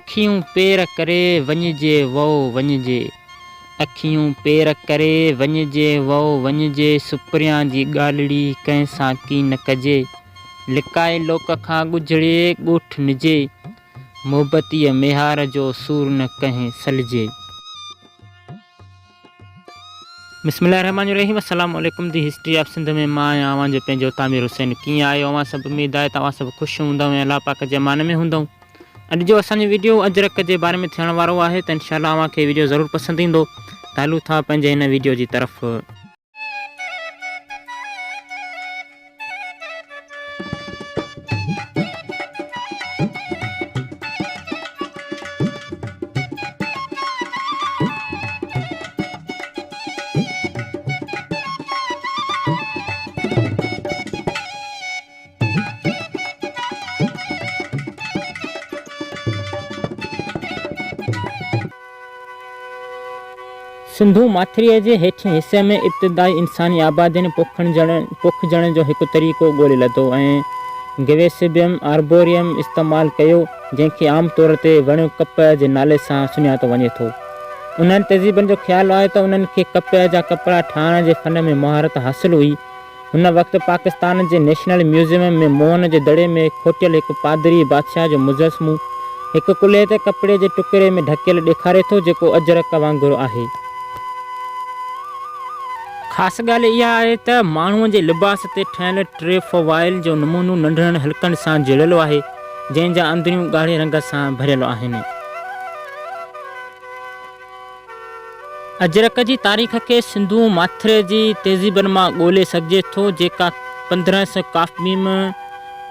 अखियूं पेर करे वञिजे वो वञिजे, अखियूं पेर करे वञिजे वो वञिजे, सुपरियां जी ॻाल्हिड़ी कंहिं सां की न कजे, लिकाए लोक खां ॻुझड़े ॻोठ निजे, मोहबतीअ मेहार जो सूर न कंहिं सलिजे। बिस्मिल्लाहिर्रहमानिर्रहीम, अस्सलाम वालेकुम। दी हिस्ट्री ऑफ सिंध में मां आहियां अवां जो पंहिंजो तामिर हुसैन। कीअं आहियो अवां सभु? उमेद आहे तव्हां सभु ख़ुशि हूंदव ऐं अलाह पाक जे मान में हूंदव। अॼु जो असांजो वीडियो अजरक जे बारे में थियण वारो आहे, त इंशाअल्लाह अव्हां खे वीडियो ज़रूरु पसंदि ईंदो। त हलूं था पंहिंजे हिन वीडियो जी तरफ़। सिंधू माथिरीअ जे हेठिएं हिसे में इब्तिदाई इंसानी आबादियुनि पोखजण जो हिकु तरीक़ो ॻोल्हे लधो ऐं गिवेसिबियम आर्बोरियम इस्तेमालु कयो, जंहिंखे आम तौर ते वण कप जे नाले सां सुञातो वञे थो। उन्हनि तहज़ीबनि जो ख़्यालु आहे त उन्हनि खे कप जा कपिड़ा ठाहिण जे फ़न में महारत हासिलु हुई। हुन वक़्तु पाकिस्तान जे नेशनल म्यूज़ियम में मोहन जे दड़े में खोटियल हिकु पादरी बादशाह जो मुजस्मो हिकु कुल्हे ते कपिड़े जे टुकड़े में ढकियल ॾेखारे थो, जेको अजरक वांगुरु आहे। ख़ासि ॻाल्हि इहा आहे त माण्हूअ जे लिबास ते ठहियल ट्रेफवाइल जो नमूनो नंढड़नि हल्कनि सां जुड़ियलु आहे, जंहिं जा अंदरियूं ॻाढ़े रंग सां भरियल आहिनि। अजरक जी तारीख़ खे सिंधू माथिरे जी तहज़ीबनि मां ॻोल्हे सघिजे थो, जेका 1500 काफ़मीम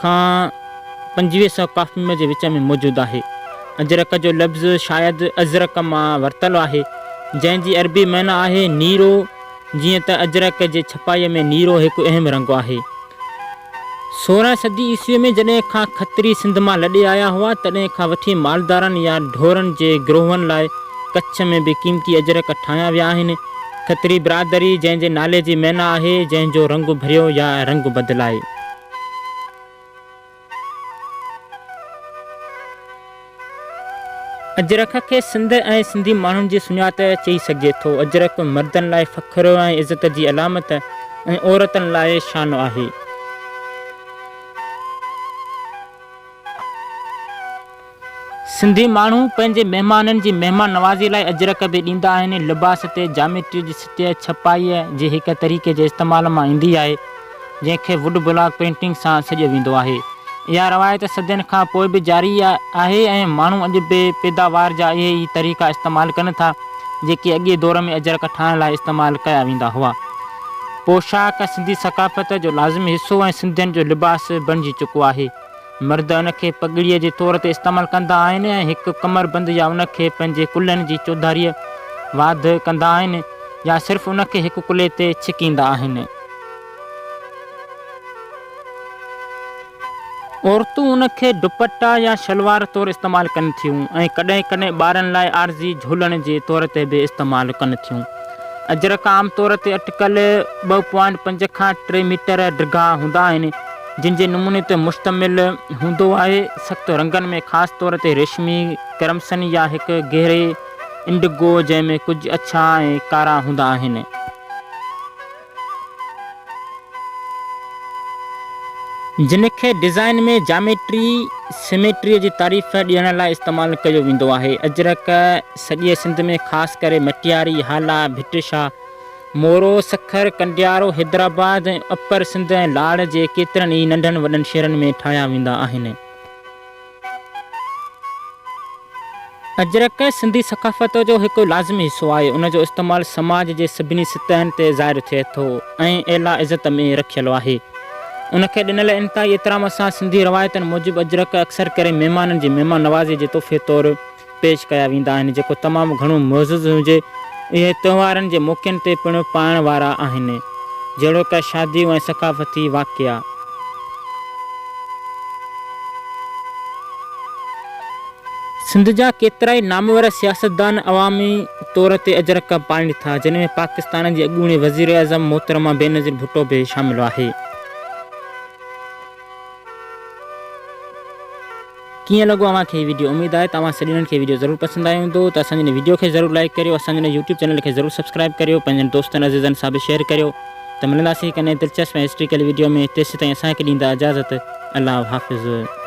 खां 2500 काफ़मीम जे विच में मौजूदु आहे। अजरक जो लफ़्ज़ शायदि अज़रक मां वरितलु आहे, जंहिंजी अरबी माना आहे नीरो, जीअं त अजरक जे छपाईअ में नीरो हिकु अहम रंग आहे। 16 सदी ईस्वीअ में जॾहिं खां खत्री सिंध मां लॾे आया हुआ, तॾहिं खां वठी मालदारनि या ढोरनि जे ग्रोहनि लाइ कच्छ में बि क़ीमती अजरक ठाहिया विया आहिनि। खत्री बिरादरी, जंहिंजे नाले जी माना आहे जंहिंजो रंग भरियो या रंग बदिलाए। अजरक खे सिंध ऐं सिंधी माण्हुनि जी सुञात चई सघिजे थो। अजरक मर्दनि लाइ फ़ख्रु ऐं इज़त जी अलामत ऐं औरतुनि लाइ शान आहे। सिंधी माण्हू पंहिंजे महिमाननि जी महिमान नवाज़ी लाइ अजरक बि ॾींदा आहिनि। लिबास ते जामेट्री जी सतह छपाईअ जे हिकु तरीक़े जे इस्तेमाल मां ईंदी आहे, जंहिंखे वुड ब्लॉक पेंटिंग सां सॼियो वेंदो आहे। इहा रवायत सदियुनि खां पोइ बि जारी आहे ऐं माण्हू अॼु बि पैदावार जा इहे ई तरीक़ा इस्तेमालु कनि था, जेके अॻे दौर में अजरक ठाहिण लाइ इस्तेमालु कया वेंदा हुआ। पोशाक सिंधी सक़ाफ़त जो लाज़िमी हिसो ऐं सिंधियुनि जो लिबास बणिजी चुको आहे। मर्द उन खे पगड़ीअ जे तौर ते इस्तेमालु कंदा आहिनि ऐं हिकु कमरबंद या उन खे पंहिंजे कुल्हनि जी चौधारीअ वाध कंदा आहिनि, या सिर्फ़ु उन खे हिकु कुल्हे ते छिकींदा आहिनि। औरतूं उन खे दुपट्टा या शलवार तौरु इस्तेमालु कनि थियूं ऐं कॾहिं कॾहिं ॿारनि लाइ आर्ज़ी झोलण जे तौर ते बि इस्तेमालु कनि थियूं। अजरक आम तौर ते अटिकल 2.5 खां 3 मीटर डिघा हूंदा आहिनि, जिन जे नमूने ते मुश्तमिल हूंदो आहे। सख़्तु रंगनि में ख़ासि तौर ते रेशमी, करमसन या हिकु गहरे इंडिगो, जंहिं में कुझु अछा ऐं कारा हूंदा आहिनि। जिन खे डिज़ाइन में जामेट्री सिमेट्रीअ जी तारीफ़ ॾियण लाइ इस्तेमालु कयो वेंदो आहे। अजरक सॼे सिंध में ख़ासि करे मटियारी, हाला, भिटशाह, मोरो, सखर, कंडियारो, हैदराबाद ऐं अपर सिंध ऐं लाड़ जे केतिरनि ई नंढनि वॾनि शहरनि में ठाहिया वेंदा आहिनि। अजरक सिंधी सक़ाफ़त जो हिकु लाज़िमी हिसो आहे। उन जो इस्तेमालु समाज जे सभिनी सतहनि ते ज़ाहिर थिए थो ऐं एला इज़त में रखियलु आहे। उन खे ॾिनल इंतिहाई एतिराम सां सिंधी रवायतनि मूजिबि अजरक अक्सर करे महिमाननि जी महिमान नवाज़ी जे तोहफ़े तौरु पेश कया वेंदा आहिनि, जेको तमामु घणो मुअज़्ज़ज़ हुजे। इहे त्योहारनि जे मौक़नि ते पिणु पाइण वारा आहिनि, जहिड़ोकि शादियूं ऐं सक़ाफ़ती वाक़िआ। सिंध जा केतिरा ई नामवर सियासतदान अवामी तौर ते अजरक पाइनि था, जिन में पाकिस्तान जी अॻूणी वज़ीर अज़म मोहतरमा बेनज़ीर भुट्टो बि शामिलु आहे। कीअं लॻो अव्हांखे वीडियो? उमेद आहे तव्हां सॼणनि खे वीडियो ज़रूरु पसंदि आयो हूंदो। त असांजे वीडियो खे ज़रूरु लाइक करियो, असांजे यूट्यूब चैनल खे ज़रूरु सब्सक्राइब करियो, पंहिंजनि दोस्तनि अज़ीज़नि सां बि शेयर करियो। त मिलंदासीं कॾहिं दिलचस्प ऐं हिस्ट्रिकल वीडियो में। तेसिताईं असांखे ॾींदा इजाज़त। अल्लाह हाफ़िज़।